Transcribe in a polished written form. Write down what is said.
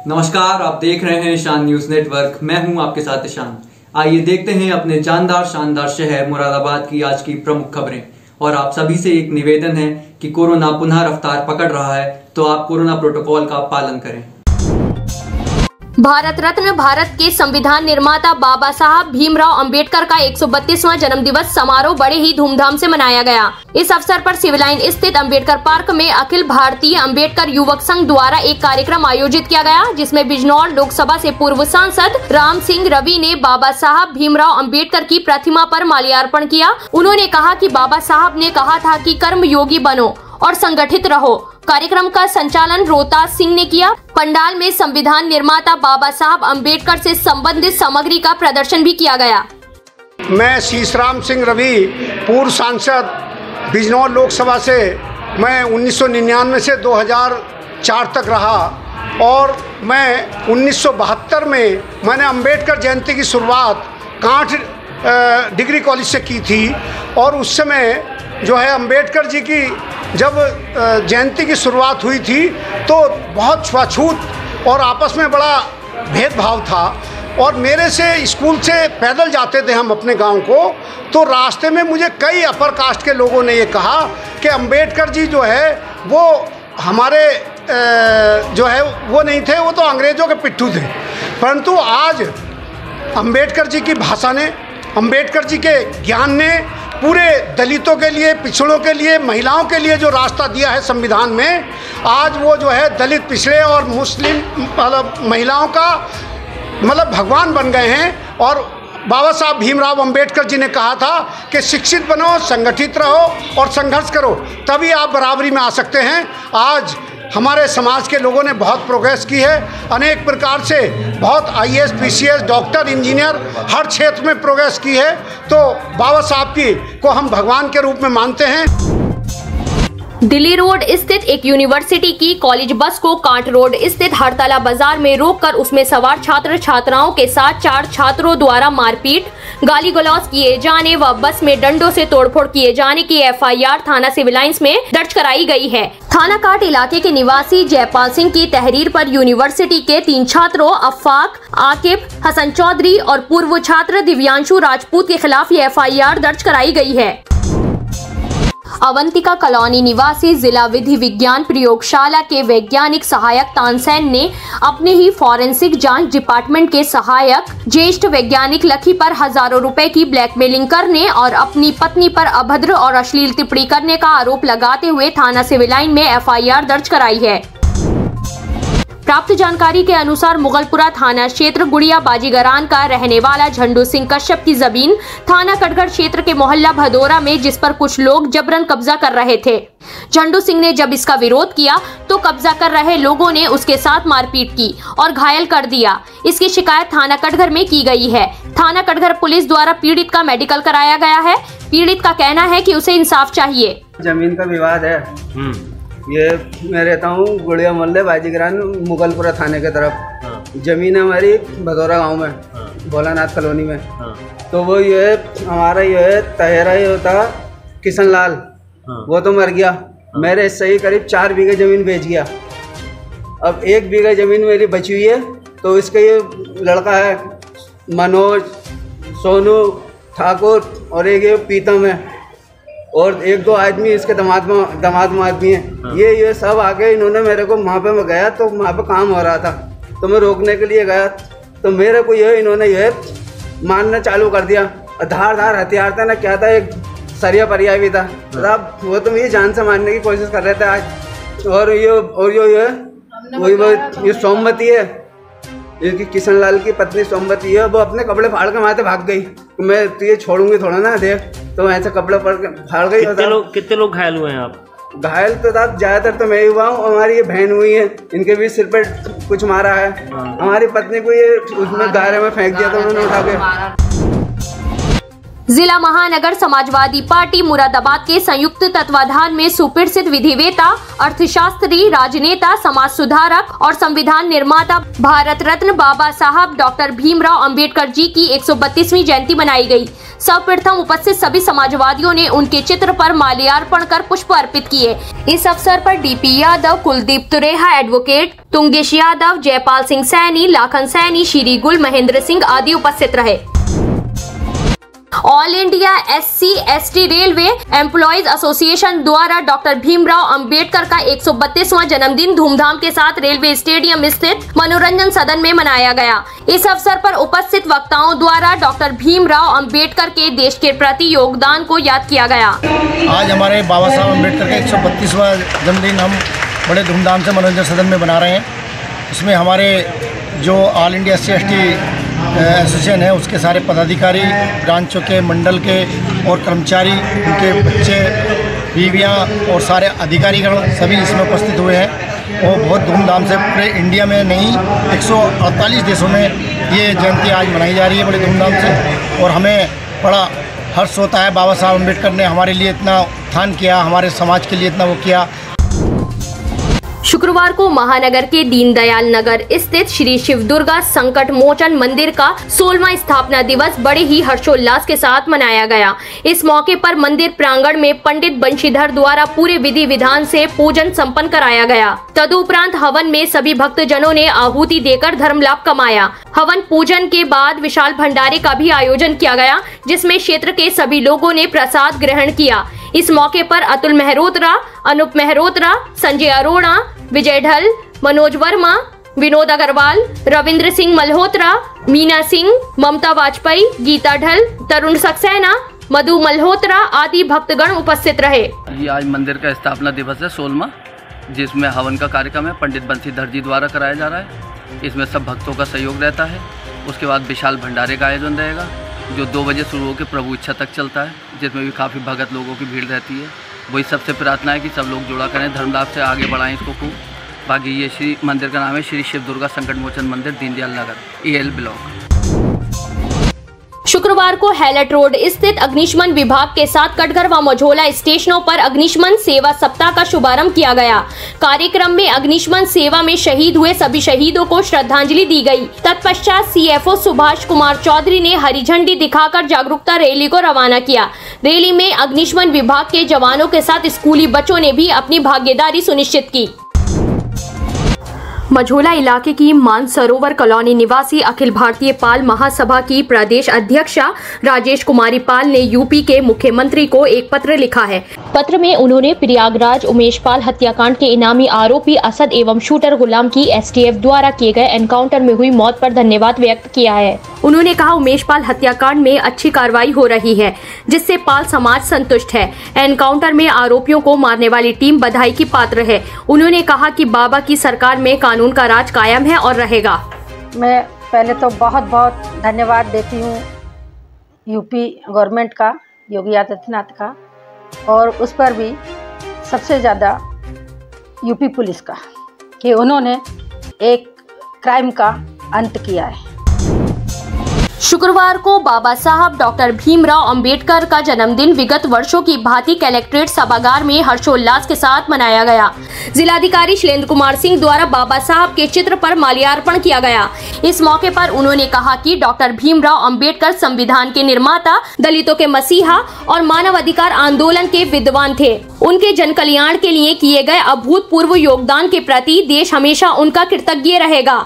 नमस्कार, आप देख रहे हैं ईशान न्यूज नेटवर्क। मैं हूं आपके साथ ईशान। आइए देखते हैं अपने जानदार शानदार शहर मुरादाबाद की आज की प्रमुख खबरें। और आप सभी से एक निवेदन है कि कोरोना पुनः रफ्तार पकड़ रहा है, तो आप कोरोना प्रोटोकॉल का पालन करें। भारत रत्न भारत के संविधान निर्माता बाबा साहब भीमराव अंबेडकर का 132वां जन्म दिवस समारोह बड़े ही धूमधाम से मनाया गया। इस अवसर पर सिविल लाइन स्थित अंबेडकर पार्क में अखिल भारतीय अंबेडकर युवक संघ द्वारा एक कार्यक्रम आयोजित किया गया, जिसमें बिजनौर लोकसभा से पूर्व सांसद राम सिंह रवि ने बाबा साहब भीमराव अंबेडकर की प्रतिमा पर माल्यार्पण किया। उन्होंने कहा कि बाबा साहब ने कहा था कि कर्म योगी बनो और संगठित रहो। कार्यक्रम का संचालन रोहतास सिंह ने किया। पंडाल में संविधान निर्माता बाबा साहब अंबेडकर से संबंधित सामग्री का प्रदर्शन भी किया गया। मैं शीश राम सिंह रवि, पूर्व सांसद बिजनौर लोकसभा से। मैं 1999 से 2004 तक रहा और मैं 1972 में मैंने अंबेडकर जयंती की शुरुआत कांठ डिग्री कॉलेज से की थी। और उस समय जो है अंबेडकर जी की जब जयंती की शुरुआत हुई थी तो बहुत छुआछूत और आपस में बड़ा भेदभाव था। और मेरे से स्कूल से पैदल जाते थे हम अपने गांव को, तो रास्ते में मुझे कई अपर कास्ट के लोगों ने ये कहा कि अंबेडकर जी जो है वो हमारे जो है वो नहीं थे, वो तो अंग्रेज़ों के पिट्ठू थे। परंतु आज अंबेडकर जी की भाषा ने, अंबेडकर जी के ज्ञान ने पूरे दलितों के लिए, पिछड़ों के लिए, महिलाओं के लिए जो रास्ता दिया है संविधान में, आज वो जो है दलित, पिछड़े और मुस्लिम महिलाओं का भगवान बन गए हैं। और बाबा साहब भीमराव अंबेडकर जी ने कहा था कि शिक्षित बनो, संगठित रहो और संघर्ष करो, तभी आप बराबरी में आ सकते हैं। आज हमारे समाज के लोगों ने बहुत प्रोग्रेस की है, अनेक प्रकार से बहुत IAS, PCS, डॉक्टर, इंजीनियर हर क्षेत्र में प्रोग्रेस की है। तो बाबा साहब को हम भगवान के रूप में मानते हैं। दिल्ली रोड स्थित एक यूनिवर्सिटी की कॉलेज बस को कांट रोड स्थित हरतला बाजार में रोककर उसमें सवार छात्र छात्राओं के साथ 4 छात्रों द्वारा मारपीट, गाली गलौज किए जाने व बस में डंडों से तोड़फोड़ किए जाने की FIR थाना सिविल लाइंस में दर्ज कराई गई है। थाना काट इलाके के निवासी जयपाल सिंह की तहरीर पर यूनिवर्सिटी के 3 छात्रों अफाक, आकिब, हसन चौधरी और पूर्व छात्र दिव्यांशु राजपूत के खिलाफ ये FIR दर्ज कराई गई है। अवंतिका कॉलोनी निवासी जिला विधि विज्ञान प्रयोगशाला के वैज्ञानिक सहायक तानसेन ने अपने ही फॉरेंसिक जांच डिपार्टमेंट के सहायक ज्येष्ठ वैज्ञानिक लखी पर हजारों रुपए की ब्लैकमेलिंग करने और अपनी पत्नी पर अभद्र और अश्लील टिप्पणी करने का आरोप लगाते हुए थाना सिविल लाइन में FIR दर्ज कराई है। प्राप्त जानकारी के अनुसार मुगलपुरा थाना क्षेत्र गुड़िया बाजीगरान का रहने वाला झंडू सिंह कश्यप की जमीन थाना कटघर क्षेत्र के मोहल्ला भदौरा में, जिस पर कुछ लोग जबरन कब्जा कर रहे थे। झंडू सिंह ने जब इसका विरोध किया तो कब्जा कर रहे लोगों ने उसके साथ मारपीट की और घायल कर दिया। इसकी शिकायत थाना कटघर में की गई है। थाना कटघर पुलिस द्वारा पीड़ित का मेडिकल कराया गया है। पीड़ित का कहना है कि उसे इंसाफ चाहिए। जमीन का विवाद है। ये मैं रहता हूँ गुड़िया मोहल्ले बाजीगरान, मुगलपुरा थाने के तरफ। जमीन है हमारी भदौरा गांव में, भोलानाथ कॉलोनी में। तो वो ये हमारा ये तहेरा ही होता किशन लाल, वो तो मर गया। मेरे हिस्से ही करीब 4 बीघे ज़मीन बेच गया। अब 1 बीघा ज़मीन मेरी बची हुई है। तो इसका ये लड़का है मनोज, सोनू ठाकुर और एक ये पीतम है और 1-2 आदमी इसके दामाद आदमी हैं। ये सब आके इन्होंने मेरे को वहाँ पे मैं गया तो वहाँ पे काम हो रहा था, तो मैं रोकने के लिए गया तो मेरे को इन्होंने मारना चालू कर दिया। धार हथियार था ना, क्या था, एक सरिया परिया भी था। अब वो तो मुझे जान से मारने की कोशिश कर रहे थे आज। और ये सोमवती है, इसकी किशन लाल की पत्नी सोमवती है। वो अपने कपड़े फाड़ के माथे भाग गई। मैं तो ये छोड़ूंगी थोड़ा ना, देख। तो ऐसे कपड़े फाड़ गई। कितने लोग घायल हुए हैं आप? घायल तो साहब ज़्यादातर तो मैं ही हुआ हूँ। हमारी ये बहन हुई है, इनके भी सिर पे कुछ मारा है। हमारी पत्नी को ये उसमें गारे में फेंक दिया था उन्होंने उठा के। जिला महानगर समाजवादी पार्टी मुरादाबाद के संयुक्त तत्वाधान में सुप्रसिद्ध विधिवेता, अर्थशास्त्री, राजनेता, समाज सुधारक और संविधान निर्माता भारत रत्न बाबा साहब डॉक्टर भीमराव अंबेडकर जी की 132वीं जयंती मनाई गई। सर्वप्रथम उपस्थित सभी समाजवादियों ने उनके चित्र पर माल्यार्पण कर पुष्प अर्पित किए। इस अवसर पर डीपी यादव, कुलदीप तुरेहा, एडवोकेट तुंगेश यादव, जयपाल सिंह सैनी, लाखन सैनी, श्री गुल, महेंद्र सिंह आदि उपस्थित रहे। All India SC/ST railway employees association द्वारा डॉक्टर भीमराव अंबेडकर का 132वां जन्मदिन धूमधाम के साथ रेलवे स्टेडियम स्थित मनोरंजन सदन में मनाया गया। इस अवसर पर उपस्थित वक्ताओं द्वारा डॉक्टर भीमराव अंबेडकर के देश के प्रति योगदान को याद किया गया। आज हमारे बाबा साहब अंबेडकर का 132वां जन्मदिन हम बड़े धूमधाम से मनोरंजन सदन में बना रहे हैं। इसमें हमारे जो ऑल इंडिया SC/ST एसोसिएशन है उसके सारे पदाधिकारी, ब्रांचों के, मंडल के और कर्मचारी, उनके बच्चे, बीवियां और सारे अधिकारीगण सभी इसमें उपस्थित हुए हैं और बहुत धूमधाम से पूरे इंडिया में नहीं 148 देशों में ये जयंती आज मनाई जा रही है बड़े धूमधाम से। और हमें बड़ा हर्ष होता है, बाबा साहब अम्बेडकर ने हमारे लिए इतना उत्थान किया, हमारे समाज के लिए इतना वो किया। शुक्रवार को महानगर के दीनदयाल नगर स्थित श्री शिव दुर्गा संकट मोचन मंदिर का 16वां स्थापना दिवस बड़े ही हर्षोल्लास के साथ मनाया गया। इस मौके पर मंदिर प्रांगण में पंडित बंशीधर द्वारा पूरे विधि विधान से पूजन संपन्न कराया गया। तदुपरांत हवन में सभी भक्तजनों ने आहुति देकर धर्म लाभ कमाया। हवन पूजन के बाद विशाल भंडारे का भी आयोजन किया गया, जिसमें क्षेत्र के सभी लोगों ने प्रसाद ग्रहण किया। इस मौके पर अतुल मेहरोत्रा, अनूप मेहरोत्रा, संजय अरोड़ा, विजय ढल, मनोज वर्मा, विनोद अग्रवाल, रविंद्र सिंह मल्होत्रा, मीना सिंह, ममता वाजपेयी, गीता ढल, तरुण सक्सेना, मधु मल्होत्रा आदि भक्तगण उपस्थित रहे। ये आज मंदिर का स्थापना दिवस है 16वां, जिसमें हवन का कार्यक्रम है पंडित बंशीधर जी द्वारा कराया जा रहा है। इसमें सब भक्तों का सहयोग रहता है। उसके बाद विशाल भंडारे का आयोजन रहेगा जो 2 बजे शुरू होकर प्रभु इच्छा तक चलता है, जिसमें भी काफ़ी भगत लोगों की भीड़ रहती है। वही सबसे प्रार्थना है कि सब लोग जुड़ा करें, धर्म लाभ से आगे बढ़ाएं इसको खूब। बाकी ये श्री मंदिर का नाम है श्री शिव दुर्गा संकट मोचन मंदिर, दीनदयाल नगर, EL ब्लॉक। शुक्रवार को हैलट रोड स्थित अग्निशमन विभाग के साथ कटघर व मझोला स्टेशनों पर अग्निशमन सेवा सप्ताह का शुभारंभ किया गया। कार्यक्रम में अग्निशमन सेवा में शहीद हुए सभी शहीदों को श्रद्धांजलि दी गई। तत्पश्चात CFO सुभाष कुमार चौधरी ने हरी झंडी दिखाकर जागरूकता रैली को रवाना किया। रैली में अग्निशमन विभाग के जवानों के साथ स्कूली बच्चों ने भी अपनी भागीदारी सुनिश्चित की। मझोला इलाके की मानसरोवर कॉलोनी निवासी अखिल भारतीय पाल महासभा की प्रदेश अध्यक्षा राजेश कुमारी पाल ने यूपी के मुख्यमंत्री को एक पत्र लिखा है। पत्र में उन्होंने प्रयागराज उमेश पाल हत्याकांड के इनामी आरोपी असद एवं शूटर गुलाम की STF द्वारा किए गए एनकाउंटर में हुई मौत पर धन्यवाद व्यक्त किया है। उन्होंने कहा, उमेश पाल हत्याकांड में अच्छी कार्रवाई हो रही है, जिससे पाल समाज संतुष्ट है। एनकाउंटर में आरोपियों को मारने वाली टीम बधाई की पात्र है। उन्होंने कहा कि बाबा की सरकार में कानून का राज कायम है और रहेगा। मैं पहले तो बहुत बहुत धन्यवाद देती हूँ यूपी गवर्नमेंट का, योगी आदित्यनाथ का, और उस पर भी सबसे ज़्यादा यूपी पुलिस का, कि उन्होंने एक क्राइम का अंत किया है। शुक्रवार को बाबा साहब डॉक्टर भीमराव अंबेडकर का जन्मदिन विगत वर्षों की भांति कलेक्ट्रेट सभागार में हर्षोल्लास के साथ मनाया गया। जिलाधिकारी शैलेंद्र कुमार सिंह द्वारा बाबा साहब के चित्र पर माल्यार्पण किया गया। इस मौके पर उन्होंने कहा कि डॉक्टर भीमराव अंबेडकर संविधान के निर्माता, दलितों के मसीहा और मानव अधिकार आंदोलन के विद्वान थे। उनके जन कल्याण के लिए किए गए अभूतपूर्व योगदान के प्रति देश हमेशा उनका कृतज्ञ रहेगा।